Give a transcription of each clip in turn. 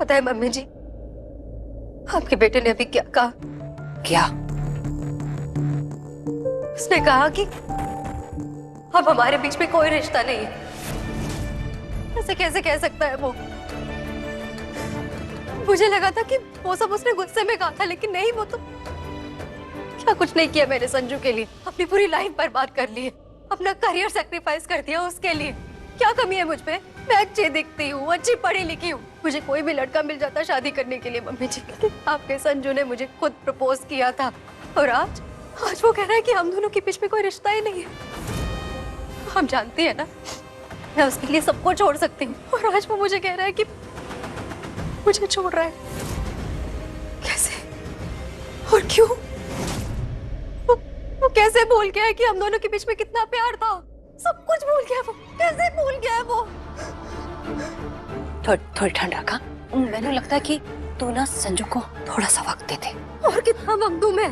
पता है मम्मी जी, आपके बेटे ने अभी क्या कहा? क्या? उसने कहा कि अब हमारे बीच में कोई रिश्ता नहीं है। ऐसे कैसे कह सकता है वो? मुझे लगा था कि वो सब उसने गुस्से में कहा था, लेकिन नहीं, वो तो क्या कुछ नहीं किया मैंने संजू के लिए। अपनी पूरी लाइफ बर्बाद कर ली है, अपना करियर सैक्रिफाइस कर दिया उसके लिए। क्या कमी है मुझ पे? मैं अच्छी दिखती हूँ, अच्छी पढ़ी लिखी हूँ, मुझे कोई भी लड़का मिल जाता शादी करने के लिए मम्मी जी। आपके संजू ने मुझे खुद प्रपोज किया था, और आज वो कह रहा है कि हम दोनों के बीच में कोई रिश्ता ही नहीं है। हम जानती है ना, मैं उसके लिए सबको छोड़ सकती हूँ, और आज वो मुझे कह रहा है कि मुझे छोड़ रहा है। कैसे और क्यों? वो कैसे भूल गया है कि हम दोनों के बीच में कितना प्यार था? सब कुछ भूल गया वो। कैसे भूल गया है वो? थोड़ी ठंड रखा। मैंने लगता है कि तू ना संजू को थोड़ा सा वक्त दे दे। और कितना वक्त दूं मैं?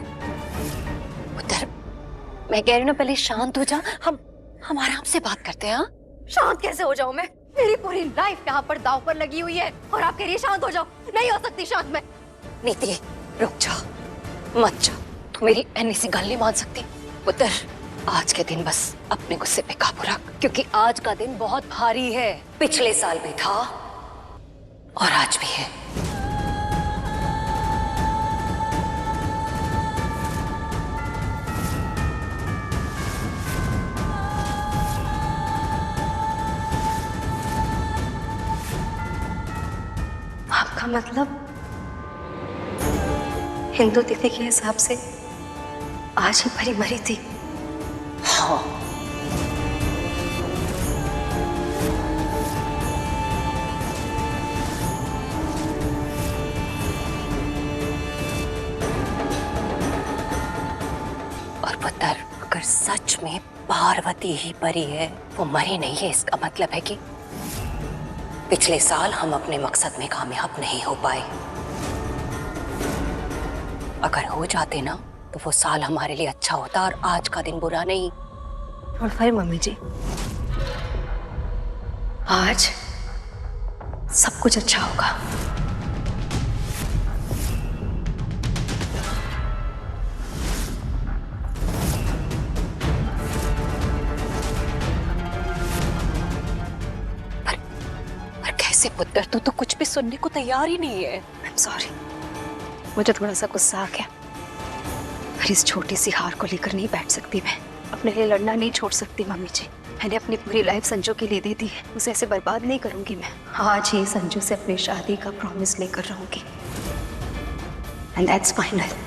उधर मैं कह रही हूँ ना, पहले शांत हो जा। हम आराम से बात करते हैं। हाँ, शांत कैसे हो जाऊं मैं? मेरी पूरी लाइफ यहाँ पर दांव पर लगी हुई है, और आप कह रही है शांत हो जाओ? नहीं हो सकती शांत मैं। नीति रुक जा, मत जा। तू मेरी ऐनी सी गल नहीं मान सकती। उधर आज के दिन बस अपने गुस्से पे काबू रख, क्योंकि आज का दिन बहुत भारी है। पिछले साल भी था और आज भी है। आपका मतलब हिंदू तिथि के हिसाब से आज ही परी मरी थी? हाँ, और पुत्र, अगर सच में पार्वती ही परी है, वो मरी नहीं है, इसका मतलब है कि पिछले साल हम अपने मकसद में कामयाब नहीं हो पाए। अगर हो जाते ना, तो वो साल हमारे लिए अच्छा होता और आज का दिन बुरा नहीं। और फिर मम्मी जी, आज सब कुछ अच्छा होगा। पर कैसे पुत्र? तू तो कुछ भी सुनने को तैयार ही नहीं है। आई एम सॉरी, मुझे थोड़ा सा गुस्सा आ गया। पर इस छोटी सी हार को लेकर नहीं बैठ सकती मैं। अपने लिए लड़ना नहीं छोड़ सकती मम्मी जी। मैंने अपनी पूरी लाइफ संजू के लिए दे दी है, उसे ऐसे बर्बाद नहीं करूंगी मैं। आज ही संजू से अपनी शादी का प्रॉमिस लेकर रहूंगी, एंड दैट्स फाइनल।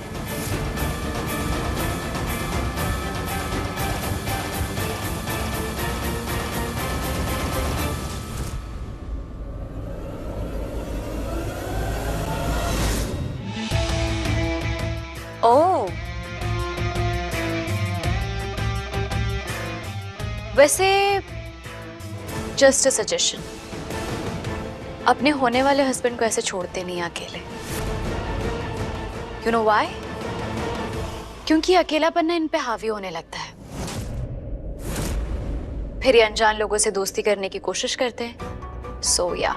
ओह, वैसे जस्ट अ सजेशन, अपने होने वाले हस्बैंड को ऐसे छोड़ते नहीं अकेले। You know why? क्योंकि अकेलापन ना इन पे हावी होने लगता है, फिर ये अनजान लोगों से दोस्ती करने की कोशिश करते हैं। सो या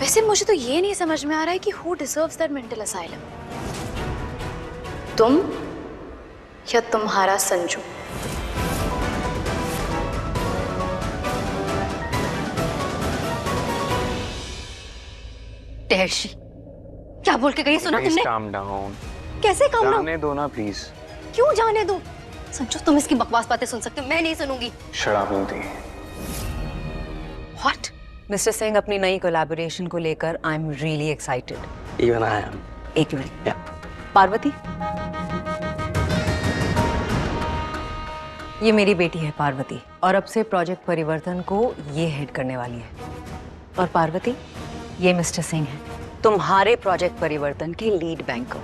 वैसे मुझे तो ये नहीं समझ में आ रहा है कि who deserves that mental asylum, तुम या तुम्हारा संजू? टेशी, क्या बोल के गई सुना तुमने? Calm down. कैसे काम डाउन? जाने दो ना प्लीज। क्यों जाने दो? संजू, तुम इसकी बकवास बातें सुन सकते हो, मैं नहीं सुनूंगी। शराब नीति। व्हाट? मिस्टर सिंह, अपनी नई कोलैबोरेशन को लेकर I am really excited. Even I am. एक मिनट। Yeah. पार्वती, ये मेरी बेटी है पार्वती, और अब से प्रोजेक्ट परिवर्तन को ये हेड करने वाली है। और पार्वती, ये मिस्टर सिंह है, तुम्हारे प्रोजेक्ट परिवर्तन के lead banker.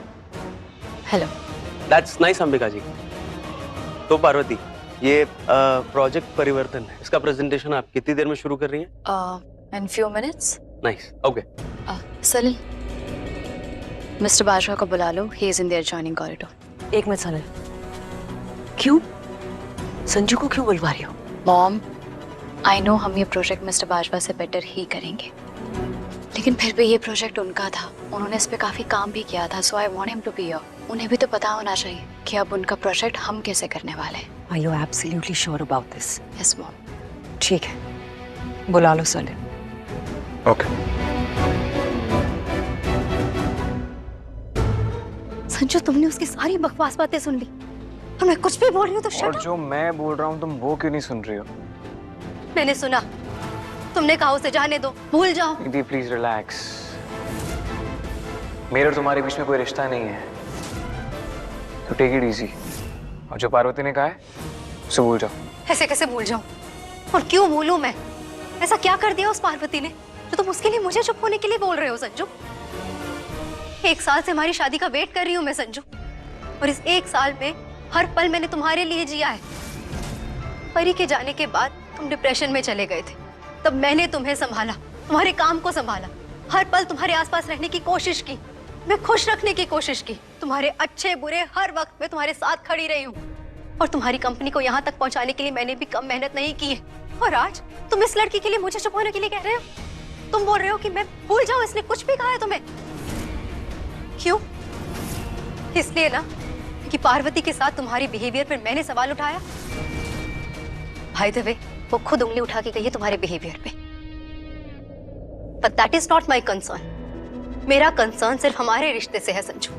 Hello. That's nice, Ambika ji. तो पार्वती, ये प्रोजेक्ट परिवर्तन है, इसका प्रेजेंटेशन आप कितनी देर में शुरू कर रही हैं? In few minutes. Nice, okay. Salil, mister Bajwa को बुला लो, he is in the adjoining corridor. एक मिनट सनल, क्यों? संजू को क्यों बुलवा रही हो? मॉम, आई नो हम ये प्रोजेक्ट मिस्टर बाजवा से बेटर ही करेंगे, लेकिन फिर भी ये प्रोजेक्ट उनका था, उन्होंने इस पे काफी काम भी किया था, so I want him to be here. उन्हें भी तो पता होना चाहिए कि अब उनका प्रोजेक्ट हम कैसे करने वाले हैं। Are you absolutely sure about this? Yes mom. ठीक है, बुला लो सलीम। ओके। संजू, तुमने उसकी सारी बकवास बातें सुन ली और मैं कुछ भी बोल रही हूँ तो शट और अप। जो मैं बोल रहा हूँ तुम वो क्यों नहीं सुन रही हो? मैंने सुना, तुमने कहा उसे जाने दो, भूल जाओ। निधि प्लीज रिलैक्स। मेरे और तुम्हारे बीच में कोई रिश्ता नहीं है, तो टेक इट इजी। और जो पार्वती ने कहा है उसे भूल जाओ। ऐसे कैसे भूल जाऊं? और क्यों भूलूं मैं? ऐसा क्या कर दिया उस पार्वती ने जो तुम उसके लिए मुझे चुप होने के लिए बोल रहे हो संजू? 1 साल से हमारी शादी का वेट कर रही हूँ मैं संजू, और इस 1 साल में हर पल मैंने तुम्हारे लिए जिया है। परी के जाने के बाद तुम डिप्रेशन में चले गए थे, तब मैंने तुम्हें संभाला, तुम्हारे काम को संभाला, हर पल तुम्हारे आसपास रहने की कोशिश की, मैं खुश रखने की कोशिश की, तुम्हारे अच्छे बुरे हर वक्त मैं तुम्हारे साथ खड़ी रही हूँ। और तुम्हारी कंपनी को यहाँ तक पहुँचाने के लिए मैंने भी कम मेहनत नहीं की है। और आज तुम इस लड़की के लिए मुझे चुप होने के लिए कह रहे हो? तुम बोल रहे हो कि मैं भूल जाऊं, इसने कुछ भी कहा है तुम्हें? क्यों? इसलिए ना कि पार्वती के साथ तुम्हारी बिहेवियर पर मैंने सवाल उठाया। बाय द वे, वो खुद उंगली उठा के गई है तुम्हारे बिहेवियर पे। But that is not my concern. मेरा कंसर्न सिर्फ हमारे रिश्ते से है संजू,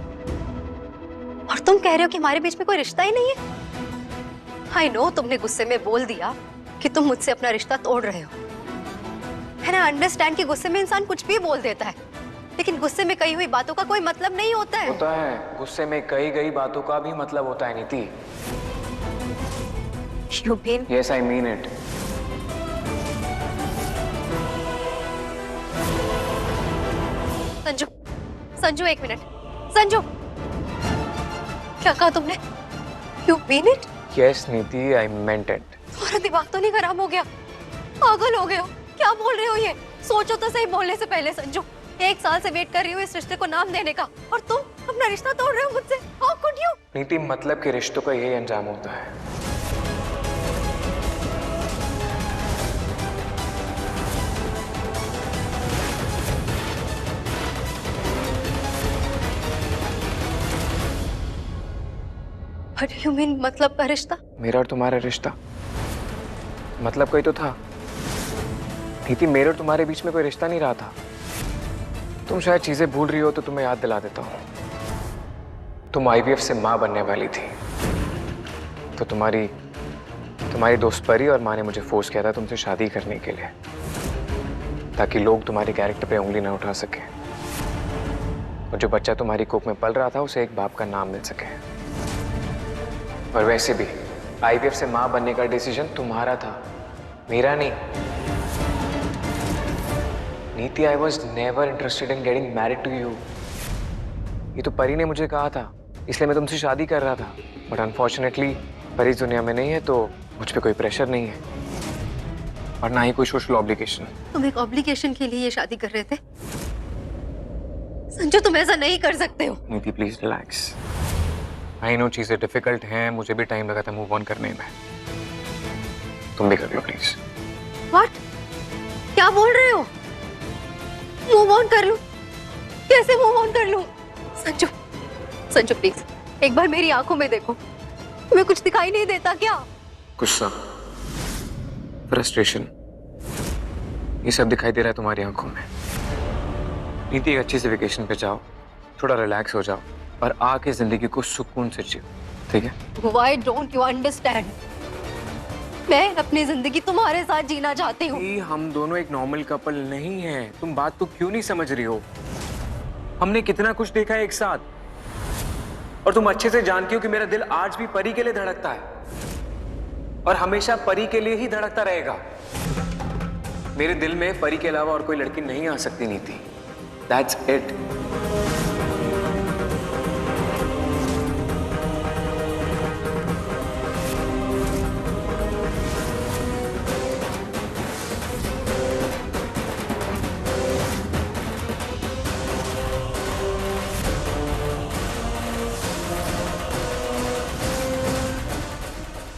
और तुम कह रहे हो कि हमारे बीच में कोई रिश्ता ही नहीं है। आई नो तुमने गुस्से में बोल दिया कि तुम मुझसे अपना रिश्ता तोड़ रहे हो, है ना? अंडरस्टैंड कि गुस्से में इंसान कुछ भी बोल देता है, लेकिन गुस्से में कही हुई बातों का कोई मतलब नहीं होता है। होता है, गुस्से में कही गई बातों का भी मतलब होता है नीति। You mean? Yes, I mean it. Sanju, Sanju 1 minute. Sanju, क्या कहा तुमने? You mean it? Yes, नीति, I meant it. तुम्हारा दिमाग तो नहीं खराब हो गया? पागल हो गए हो? क्या बोल रहे हो ये? सोचो तो सही बोलने से पहले संजू। 1 साल से वेट कर रही हूँ इस रिश्ते को नाम देने का, और तुम अपना रिश्ता तोड़ रहे हो मुझसे। How could you? नीति, मतलब के रिश्तों का यही अंजाम होता है। What do you mean, मतलब का रिश्ता? मेरा और तुम्हारा रिश्ता मतलब कोई तो था। नीति, मेरे और तुम्हारे बीच में कोई रिश्ता नहीं रहा था। तुम शायद चीजें भूल रही हो, तो तुम्हें याद दिला देता हूँ। तुम IVF से माँ बनने वाली थी, तो तुम्हारी दोस्त परी और माँ ने मुझे फोर्स किया था तुमसे शादी करने के लिए, ताकि लोग तुम्हारे कैरेक्टर पे उंगली ना उठा सके, और जो बच्चा तुम्हारी कोख में पल रहा था उसे एक बाप का नाम मिल सके। और वैसे भी IVF से माँ बनने का डिसीजन तुम्हारा था, मेरा नहीं। नीति, I was never interested in getting married to you. ये तो परी ने मुझे कहा था, इसलिए मैं तुमसे शादी कर रहा था। बट अनफॉर्चुनेटली परी इस दुनिया में नहीं है, तो मुझ पे कोई प्रेशर नहीं है, और ना ही कोई सोशल ऑब्लिगेशन। तुम एक ऑब्लिगेशन के लिए ये शादी कर रहे थे संजू? तुम ऐसा नहीं कर सकते हो। नीति, प्लीज रिलैक्स। आई नो चीजें डिफिकल्ट हैं, मुझे भी टाइम लगा था मूव ऑन करने में। तुम भी कर लो प्लीज। व्हाट? क्या बोल रहे हो? मूव ऑन कर लूं? कैसे मूव ऑन कर लूं? संजू, संजू प्लीज एक बार मेरी आंखों में देखो, तुम्हें कुछ दिखाई नहीं देता क्या? गुस्सा, फ्रस्ट्रेशन, ये सब दिखाई दे रहा है तुम्हारी आंखों में। नीति, एक अच्छी से वेकेशन पे जाओ, थोड़ा रिलैक्स हो जाओ, और आके जिंदगी को सुकून से जियो, ठीक है? Why don't you understand? मैं अपनी जिंदगी तुम्हारे साथ जीना चाहती हूँ। हम दोनों एक नॉर्मल कपल नहीं हैं। तुम बात तो क्यों नहीं समझ रही हो? हमने कितना कुछ देखा है एक साथ, और तुम अच्छे से जानती हो कि मेरा दिल आज भी परी के लिए धड़कता है, और हमेशा परी के लिए ही धड़कता रहेगा। मेरे दिल में परी के अलावा और कोई लड़की नहीं आ सकती नीति। That's it.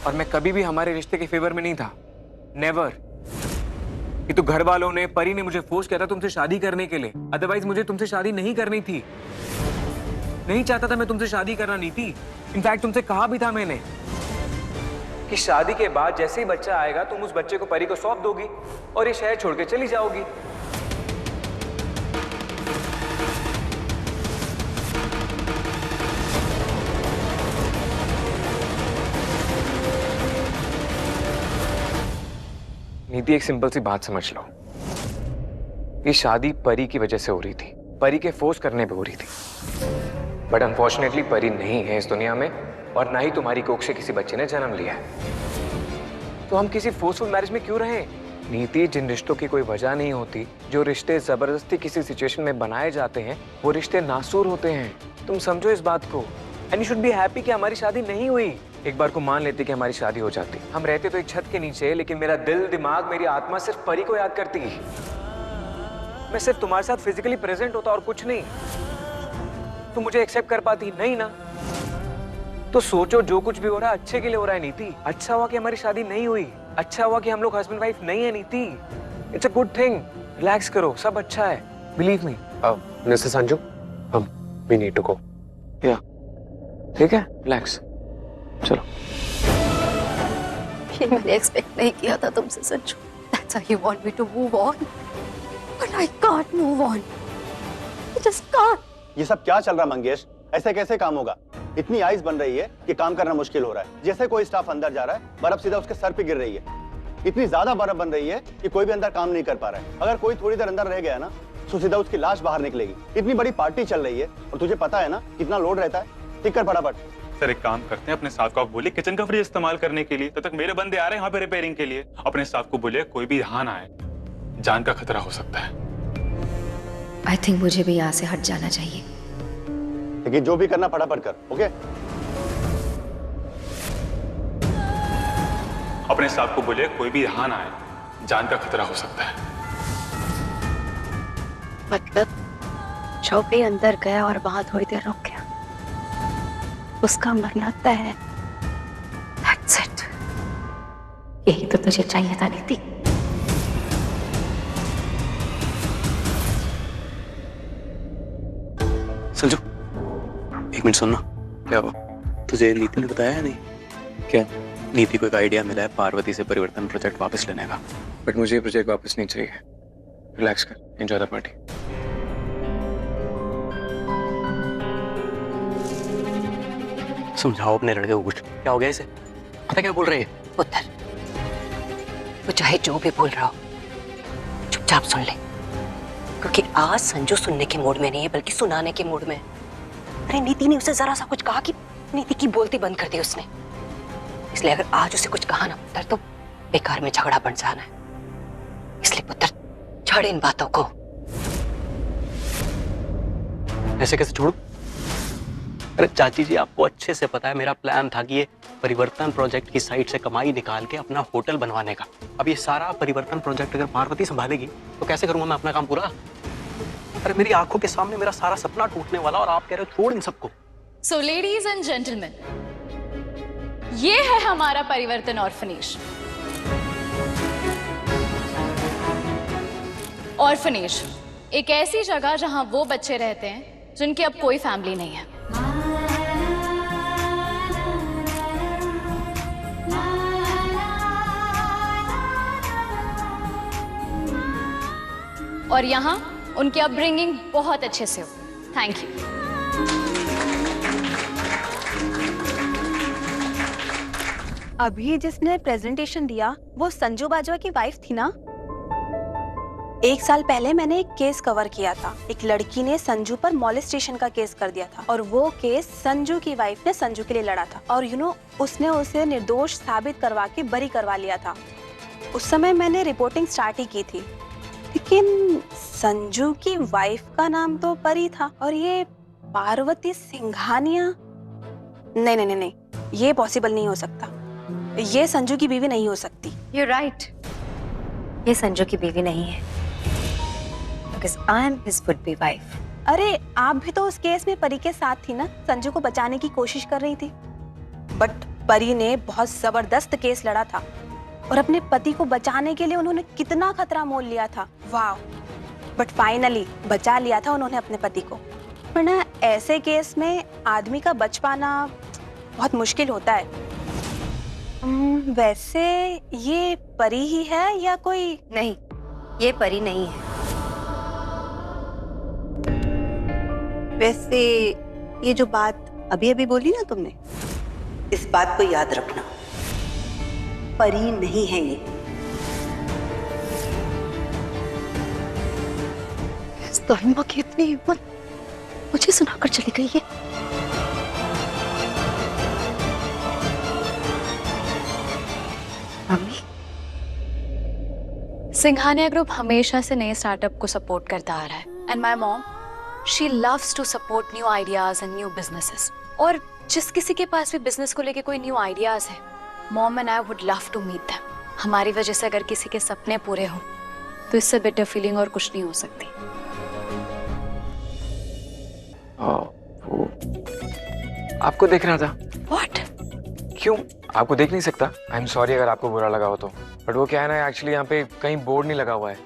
और मैं कभी भी हमारे रिश्ते के फेवर में नहीं था, नेवर। ये तो घर वालों ने, परी ने मुझे फोर्स किया था तुमसे शादी करने के लिए, अदरवाइज मुझे तुमसे शादी नहीं करनी थी। नहीं चाहता था मैं तुमसे शादी करना नीति। इनफैक्ट तुमसे कहा भी था मैंने कि शादी के बाद जैसे ही बच्चा आएगा तुम उस बच्चे को परी को सौंप दोगी और ये शहर छोड़ के चली जाओगी। नीति, एक सिंपल सी बात समझ लो, ये शादी परी की वजह से हो रही थी, परी के फोर्स करने पे हो रही थी। बट अनफॉर्चुनेटली परी नहीं है इस दुनिया में और ना ही तुम्हारी कोख से किसी बच्चे ने जन्म लिया है। तो हम किसी फोर्सफुल मैरिज में क्यों रहें? नीति, जिन रिश्तों की कोई वजह नहीं होती, जो रिश्ते जबरदस्ती किसी सिचुएशन में बनाए जाते हैं, वो रिश्ते नासूर होते हैं। तुम समझो इस बात को। And you should be happy कि हमारी शादी नहीं हुई। एक बार को मान लेते कि हमारी शादी हो जाती, हम रहते तो एक छत के नीचे, लेकिन मेरा दिल, दिमाग, मेरी आत्मा सिर्फ परी को याद करती। मैं सिर्फ तुम्हारे साथ फिजिकली प्रेजेंट होता और कुछ नहीं। तुम मुझे एक्सेप्ट कर पाती नहीं ना? तो सोचो, जो कुछ भी हो रहा है अच्छे के लिए हो रहा है नीति। अच्छा हुआ कि हमारी शादी नहीं हुई, अच्छा हुआ कि हम लोग हस्बैंड वाइफ नहीं है Niti. It's a good thing. Relax करो, सब अच्छा है, believe me. Mister Sanju, we need to go. या ठीक है, रिलैक्स, चलो। ये मैंने एक्सपेक्ट नहीं किया था तुमसे Sanju. That's how you want me to move on, but I can't move on. I just can't. ये सब क्या चल रहा मंगेश? ऐसे कैसे काम होगा? इतनी आइस बन रही है कि काम करना मुश्किल हो रहा है। जैसे कोई स्टाफ अंदर जा रहा है, बर्फ सीधा उसके सर पे गिर रही है। इतनी ज्यादा बर्फ बन रही है कि कोई भी अंदर काम नहीं कर पा रहा है। अगर कोई थोड़ी देर अंदर रह गया ना, तो सीधा उसकी लाश बाहर निकलेगी। इतनी बड़ी पार्टी चल रही है और तुझे पता है ना कितना लोड रहता है। ठीक कर फटाफट। सर, एक काम करते हैं, अपने स्टाफ को आप बोलिए किचन का फ्रिज इस्तेमाल करने के लिए। तब तक मेरे बंदे आ रहे हैं यहाँ पे रिपेयरिंग के लिए। अपने स्टाफ को बोलिए कोई भी यहाँ ना आए, जान का खतरा हो सकता है। आई थिंक मुझे भी यहाँ से हट जाना चाहिए। लेकिन जो भी करना फटाफट कर, ओके? अपने स्टाफ को बोलिए कोई भी यहाँ ना आए, जान का खतरा हो सकता है। मतलब जो भी अंदर गया और वहां थोड़ी देर रुक गया, उसका मरना तय है। That's it. यही तो तुझे चाहिए था नीति। संजू, एक मिनट सुनना। क्या हुआ? तुझे नीति ने बताया नहीं? क्या? नीति को एक आइडिया मिला है पार्वती से परिवर्तन प्रोजेक्ट वापस लेने का। बट मुझे ये प्रोजेक्ट वापस नहीं चाहिए। रिलैक्स कर, एंजॉय द पार्टी। समझाओ अपने लड़के को कुछ। क्या हो गया इसे? पता क्या बोल रही है? पुत्र, वो चाहे जो भी बोल रहा हो, चुपचाप सुन ले, क्योंकि आज संजू सुनने के मूड में नहीं है बल्कि सुनाने के मूड में। अरे नीति ने उसे जरा सा कुछ कहा कि नीति की बोलती बंद कर दी उसने। इसलिए अगर आज उसे कुछ कहा ना पुत्र, तो बेकार में झगड़ा बन जाना है। इसलिए पुत्र, छोड़ इन बातों को। ऐसे कैसे छोड़ू? अरे चाची जी, आपको अच्छे से पता है मेरा प्लान था कि ये परिवर्तन प्रोजेक्ट की साइड से कमाई निकाल के अपना होटल बनवाने का। अब ये सारा परिवर्तन प्रोजेक्ट अगर पार्वती संभालेगी तो कैसे करूंगा मैं अपना काम पूरा? अरे मेरी आंखों के सामने मेरा सारा सपना टूटने वाला और आप कह रहे हो छोड़ इन सबको। सो लेडीज एंड जेंटलमैन, ये है हमारा परिवर्तन ऑर्फनेज। ऑर्फनेज एक ऐसी जगह जहां वो बच्चे रहते हैं जिनकी अब कोई फैमिली नहीं है। और यहाँ उनकी अपब्रिंगिंग बहुत अच्छे से हो। Thank you. अभी जिसने प्रेजेंटेशन दिया वो संजू बाजवा की वाइफ थी ना? 1 साल पहले मैंने एक केस कवर किया था। एक लड़की ने संजू पर मॉलेस्टेशन का केस कर दिया था और वो केस संजू की वाइफ ने संजू के लिए लड़ा था। और उसने उसे निर्दोष साबित करवा के बरी करवा लिया था। उस समय मैंने रिपोर्टिंग स्टार्ट ही की थी, लेकिन संजू की वाइफ का नाम तो परी था और ये पार्वती सिंघानिया। नहीं नहीं नहीं, ये पॉसिबल नहीं हो सकता। ये संजू की बीवी नहीं हो सकती। You're right. ये संजू की बीवी नहीं है, because I am his would-be wife. अरे आप भी तो उस केस में परी के साथ थी ना? संजू को बचाने की कोशिश कर रही थी, बट परी ने बहुत जबरदस्त केस लड़ा था और अपने पति को बचाने के लिए उन्होंने कितना खतरा मोल लिया था। वाह, बट फाइनली बचा लिया था उन्होंने अपने पति को। वरना ऐसे केस में आदमी का बच पाना बहुत मुश्किल होता है। वैसे ये परी ही है या कोई? नहीं, ये परी नहीं है। वैसे ये जो बात अभी अभी बोली ना तुमने, इस बात को याद रखना, परी नहीं है ये। इस दाहिमा की इतनी हिम्मत मुझे सुनाकर चली गई है। मम्मी, सिंघानिया ग्रुप हमेशा से नए स्टार्टअप को सपोर्ट करता आ रहा है and my mom she loves to support new ideas and new businesses. और जिस किसी के पास भी बिजनेस को लेके कोई न्यू आइडियाज है, mom and I would love to meet them. हमारी वजह से अगर किसी के सपने पूरे हों तो इससे बेटर फीलिंग और कुछ नहीं हो सकती। वो आपको देख रहा था। What? क्यों? आपको देख नहीं सकता? आई एम सॉरी अगर आपको बुरा लगा हो तो, बट वो क्या है ना, एक्चुअली यहाँ पे कहीं बोर्ड नहीं लगा हुआ है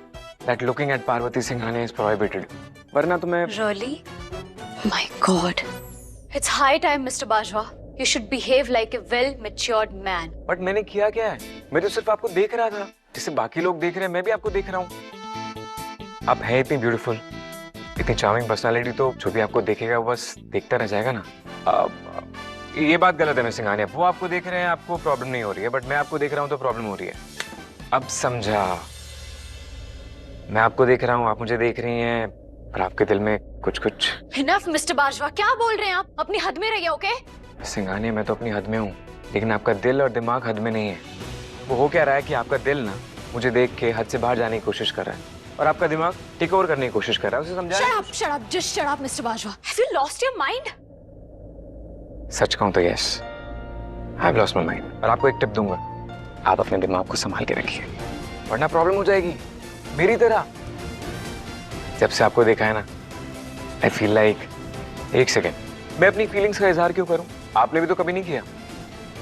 that looking at Parvati Singhania is prohibited। वरना तो मैं Really? My God. It's high time, Mr. Bajwa. You should behave like a well-matured man. But मैंने किया क्या है? मैं तो सिर्फ आपको देख रहा था, जैसे बाकी लोग देख रहे हैं मैं भी आपको देख रहा हूँ। आप हैं इतनी ब्यूटीफुल, इतनी चार्मिंग पर्सनालिटी, तो जो भी आपको देखेगा वो बस देखता रह जाएगा ना। ये बात गलत है मिस सिंघानिया, वो आपको देख रहे हैं आपको प्रॉब्लम नहीं हो रही है, बट मैं आपको देख रहा हूँ तो प्रॉब्लम हो रही है। अब समझा, मैं आपको देख रहा हूँ, आप मुझे देख रही हैं, पर आपके दिल में कुछ कुछ। Enough, Mr. Bajwa. क्या बोल रहे हैं आप? अपनी हद में रहिए, ओके? सिंघानिया, मैं तो अपनी हद में हूँ, लेकिन आपका दिल और दिमाग हद में नहीं है। वो हो क्या रहा है कि आपका दिल ना मुझे देख के हद से बाहर जाने की कोशिश कर रहा है, और आपका दिमाग टेक ओवर करने की कोशिश कर रहा है। उसे समझा? Shut up, just shut up, Mr. Bajwa. Have you lost your mind? सच कहूँ तो yes, I have lost my mind. और आपको एक टिप दूंगा, आप अपने दिमाग को संभाल के रखिए, वरना प्रॉब्लम हो जाएगी मेरी तरह। जब से आपको देखा है ना, आई फील लाइक, एक सेकेंड, मैं अपनी फीलिंग्स का इजहार क्यों करूं? आपने भी तो कभी नहीं किया।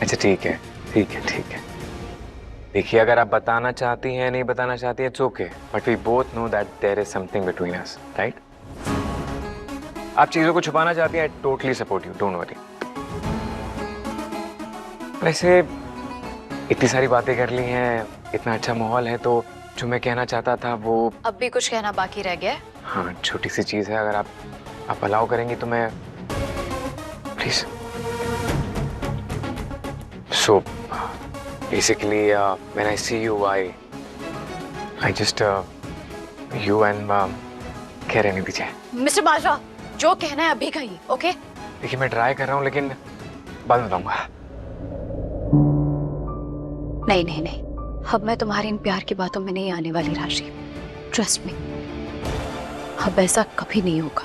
अच्छा ठीक है, ठीक है, ठीक है। देखिए, अगर आप बताना चाहती हैं, नहीं बताना चाहती हैं, it's okay, but we both know that there is something between us, right? आप चीजों को छुपाना चाहती हैं, I totally support you, don't worry. वैसे इतनी सारी बातें कर ली हैं, इतना अच्छा माहौल है, तो जो मैं कहना चाहता था वो अब भी कुछ कहना बाकी रह गया है? हाँ, छोटी सी चीज है, अगर आप अलाउ करेंगी तो मैं please. So basically when I see you I just you and कह रहने दीजिए। मिस्टर बाजवा, जो कहना है अभी कहिए, ओके? देखिए, मैं ट्राई कर रहा हूँ, लेकिन बाद में बताऊंगा। नहीं नहीं नहीं, अब मैं तुम्हारी इन प्यार की बातों में नहीं आने वाली राशि। ट्रस्ट मी, अब ऐसा कभी नहीं होगा।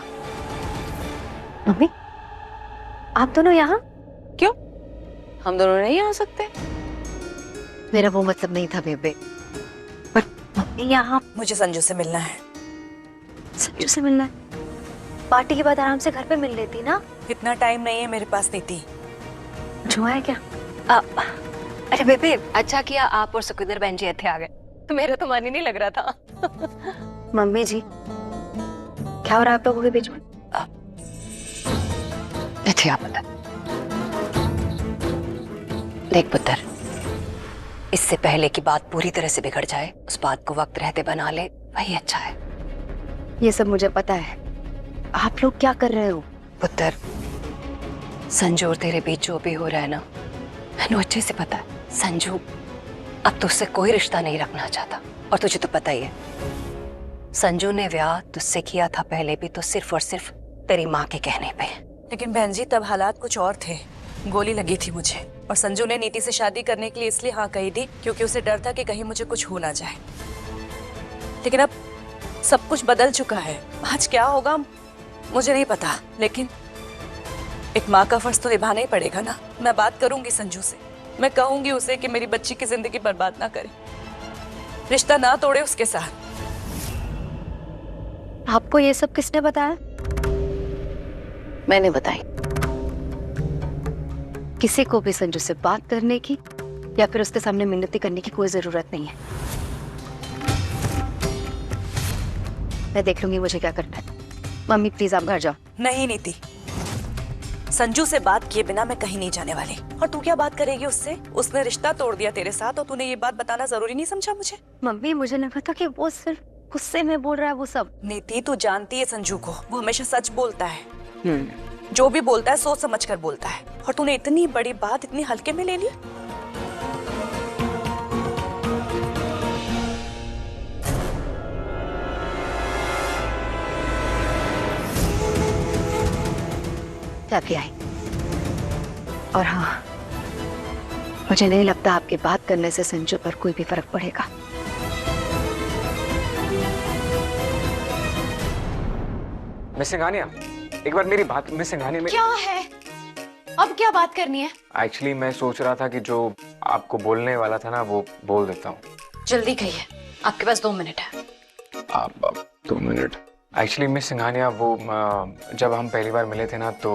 मम्मी, आप दोनों यहाँ क्यों? हम दोनों नहीं आ सकते? मेरा वो मतलब नहीं था बेबे, पर मम्मी यहाँ। मुझे संजू से मिलना है। संजू से मिलना है? पार्टी के बाद आराम से घर पे मिल लेती ना। इतना टाइम नहीं है मेरे पास नीति। जुआ है क्या? अरे बेबे, अच्छा किया आप और सुखविंदर बहन जी ਇੱਥੇ आ गए, तो मेरा तो मन ही नहीं लग रहा था। मम्मी जी, क्या हो रहा है आप लोगों के बीच में? अच्छे आप बता। देख पुत्र, इससे पहले की बात पूरी तरह से बिगड़ जाए, उस बात को वक्त रहते बना ले, वही अच्छा है। ये सब मुझे पता है, आप लोग क्या कर रहे हो? पुत्र, संजू और तेरे बीच जो भी हो रहा है ना, मैंने अच्छे से पता है। संजू अब तुझसे कोई रिश्ता नहीं रखना चाहता, और तुझे तो पता ही है, संजू ने ब्याह तुझसे किया था पहले भी तो सिर्फ और सिर्फ तेरी माँ के कहने पे। लेकिन बहन जी, तब हालात कुछ और थे। गोली लगी थी मुझे, और संजू ने नीति से शादी करने के लिए इसलिए हाँ कही थी क्योंकि उसे डर था कि कहीं मुझे कुछ हो ना जाए। लेकिन अब सब कुछ बदल चुका है। आज क्या होगा मुझे नहीं पता, लेकिन एक माँ का फर्ज तो निभाना ही पड़ेगा ना। मैं बात करूंगी संजू से, मैं कहूंगी उसे कि मेरी बच्ची की जिंदगी बर्बाद ना करे, रिश्ता ना तोड़े उसके साथ। आपको ये सब किसने बताया? मैंने बताई। किसी को भी संजू से बात करने की या फिर उसके सामने मिन्नती करने की कोई जरूरत नहीं है। मैं देख लूंगी मुझे क्या करना है। मम्मी प्लीज आप घर जाओ। नहीं नीति, संजू से बात किए बिना मैं कहीं नहीं जाने वाली। और तू क्या बात करेगी उससे? उसने रिश्ता तोड़ दिया तेरे साथ और तूने ये बात बताना जरूरी नहीं समझा मुझे? मम्मी मुझे नहीं पता कि वो सिर्फ गुस्से में बोल रहा है वो सब। नीति तू जानती है संजू को, वो हमेशा सच बोलता है। जो भी बोलता है सोच समझ कर बोलता है। और तूने इतनी बड़ी बात इतनी हल्के में ले ली। चाबी आई। और हाँ, मुझे नहीं लगता आपकी बात करने से संजू पर कोई भी फर्क पड़ेगा। मिस सिंघानिया, एक बार मेरी बात। मिस सिंघानिया, क्या है? अब क्या बात करनी है? एक्चुअली मैं सोच रहा था कि जो आपको बोलने वाला था ना वो बोल देता हूँ। जल्दी कहिए, आपके पास 2 मिनट है। आप 2 मिनट। एक्चुअली मिस सिंघानिया, वो जब हम पहली बार मिले थे ना तो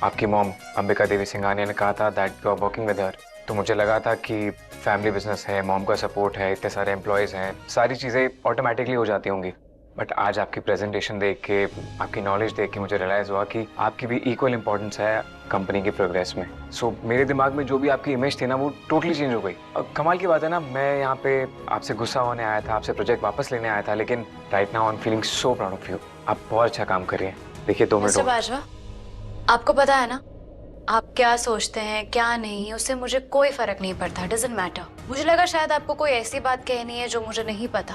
आपकी मॉम अंबिका देवी सिंघानिया ने कहा था that you are working with her. तो मुझे लगा था कि फैमिली बिजनेस है, मॉम का सपोर्ट है, इतने सारे एम्प्लॉयज़ हैं, सारी चीज़ें ऑटोमेटिकली हो जाती होंगी। बट आज आपकी प्रेजेंटेशन देख के, आपकी नॉलेज देख के मुझे रियलाइज़ हुआ कि आपकी भी इक्वल इंपॉर्टेंस है कंपनी की प्रोग्रेस में। सो मेरे दिमाग में जो भी आपकी इमेज थी ना वो टोटली चेंज हो गई। अब कमाल की बात है ना, मैं यहाँ पे आपसे गुस्सा होने आया था, आपसे प्रोजेक्ट वापस लेने आया था, लेकिन right now I am feeling so proud of you. आप बहुत अच्छा काम कर रही हैं। देखिए 2 मिनट। मिस्टर बाजवा, आपको पता है ना आप क्या सोचते हैं क्या नहीं, उससे मुझे कोई फर्क नहीं पड़ता। Doesn't matter. मुझे लगा शायद आपको कोई ऐसी बात कहनी है जो मुझे नहीं पता,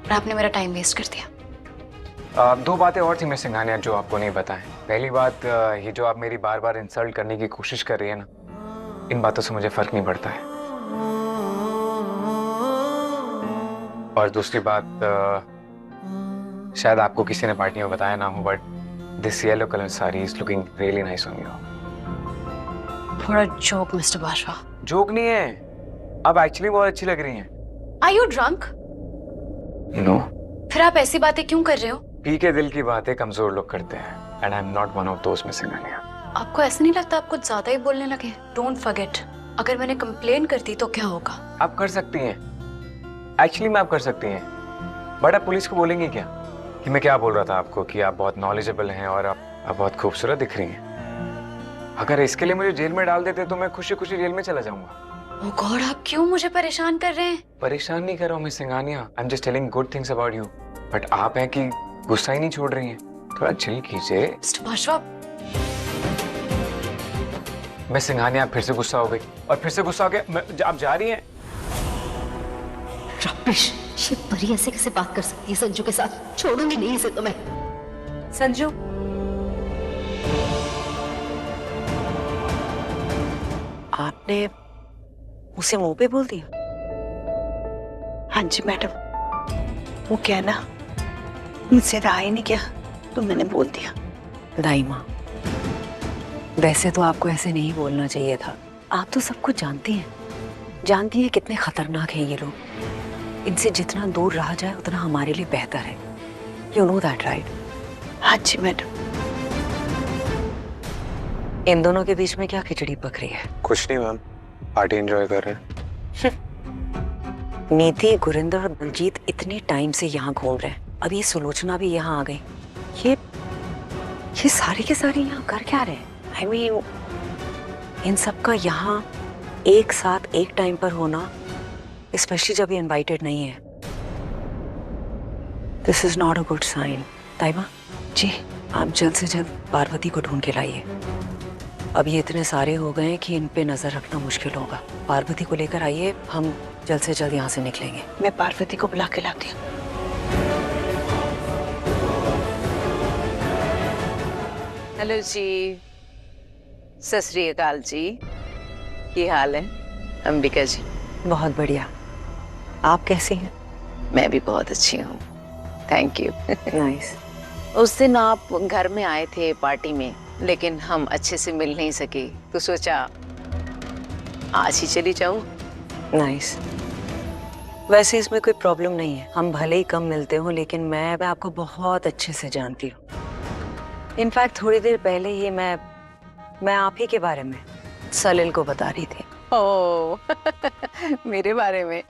और आपने मेरा टाइम वेस्ट कर दिया। 2 बातें और थी मिस सिंघानिया जो आपको नहीं बताएं। पहली बात, ये जो आप मेरी बार बार इंसल्ट करने की कोशिश कर रही है ना, इन बातों से मुझे फर्क नहीं पड़ता है। और दूसरी बात, शायद आपको किसी ने पार्टी में बताया ना हो, but this yellow colour sari is looking really nice on you. थोड़ा जोक मिस्टर बाजवा। जोक नहीं है, अब एक्चुअली बहुत अच्छी लग रही हैं। Are you drunk? नो। फिर आप ऐसी बातें क्यों कर रहे हो? पी के दिल की बातें कमजोर लोग करते हैं, and I am not one of those miss Singhania. आपको ऐसा नहीं लगता आप कुछ ज्यादा ही बोलने लगे? डोंट फॉरगेट, अगर मैंने कंप्लेन कर दी तो क्या होगा? आप कर सकती हैं, एक्चुअली में आप कर सकती हैं, बट आप पुलिस को बोलेंगे क्या कि मैं क्या बोल रहा था आपको कि आप बहुत नॉलेजेबल हैं और आप बहुत खूबसूरत दिख रही हैं। अगर इसके लिए मुझे जेल में डाल देते तो मैं खुशी खुशी जेल में चला जाऊंगा। ओह गॉड, आप क्यों मुझे परेशान कर रहे हैं? परेशान नहीं कर रहा हूँ miss Singhania, I am just telling good things about you. But आप हैं कि गुस्सा ही नहीं छोड़ रही हैं, थोड़ा चिल कीजिए। मिस्टर बाजवा, मिस सिंघानिया फिर से गुस्सा हो गई, और फिर से गुस्सा हो गया। आप जा रही हैं? रॉबिश, ये परी ऐसे कैसे बात कर सकती है संजू के साथ? छोड़ूंगी नहीं इसे तो मैं। संजू, आपने उसे मुंह पे बोल दिया? हाँ जी मैडम, वो क्या ना, मुझसे रहा ही नहीं क्या तो मैंने बोल दिया। दाइमा, वैसे तो आपको ऐसे नहीं बोलना चाहिए था। आप तो सब कुछ जानती हैं कितने खतरनाक हैं ये लोग। इनसे जितना दूर रहा जाए उतना हमारे लिए बेहतर है। You know that right? हाँ जी मैडम। इन दोनों के बीच में क्या खिचड़ी पक रही है? कुछ नहीं मैम, पार्टी एंजॉय कर रहे हैं। नीति, गुरिंदर और दलजीत इतने टाइम से यहाँ घूम रहे हैं, अब ये सुलोचना भी यहाँ आ गई। ये सारे के सारे यहाँ कर क्या रहे हैं? आई मीन, इन सब का यहाँ एक साथ एक टाइम पर होना, स्पेशली जब ये इनवाइटेड नहीं है, this is not a good sign. Taima ji, आप जल्द से जल्द पार्वती को ढूंढ के लाइए। अब ये इतने सारे हो गए हैं कि इन पे नजर रखना मुश्किल होगा। पार्वती को लेकर आइए, हम जल्द से जल्द यहाँ से निकलेंगे। मैं पार्वती को बुला के लाती हूँ। हेलो जी, सत श्री अकाल जी, की हाल है? अंबिका जी बहुत बढ़िया, आप कैसी हैं? मैं भी बहुत अच्छी हूँ, थैंक यू। नाइस। उस दिन आप घर में आए थे पार्टी में, लेकिन हम अच्छे से मिल नहीं सके, तो सोचा आज ही चली जाऊं। नाइस। वैसे इसमें कोई प्रॉब्लम नहीं है, हम भले ही कम मिलते हो लेकिन मैं आपको बहुत अच्छे से जानती हूँ। इनफैक्ट थोड़ी देर पहले ही मैं आप ही के बारे में सलिल को बता रही थी। ओ मेरे बारे में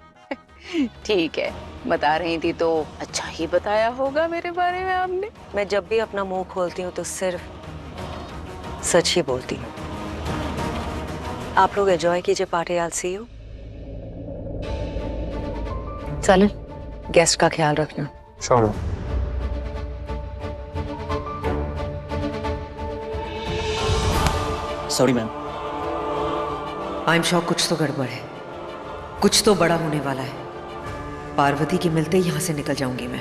ठीक है, बता रही थी तो अच्छा ही बताया होगा मेरे बारे में आपने। मैं जब भी अपना मुंह खोलती हूँ तो सिर्फ सच ही बोलती हूँ। आप लोग एंजॉय कीजिए पार्टी, आई सी यू। चलें, गेस्ट का ख्याल रखना। Sure. Sorry ma'am. I am sure कुछ तो गड़बड़ है, कुछ तो बड़ा होने वाला है। पार्वती के मिलते ही यहाँ से निकल जाऊंगी मैं।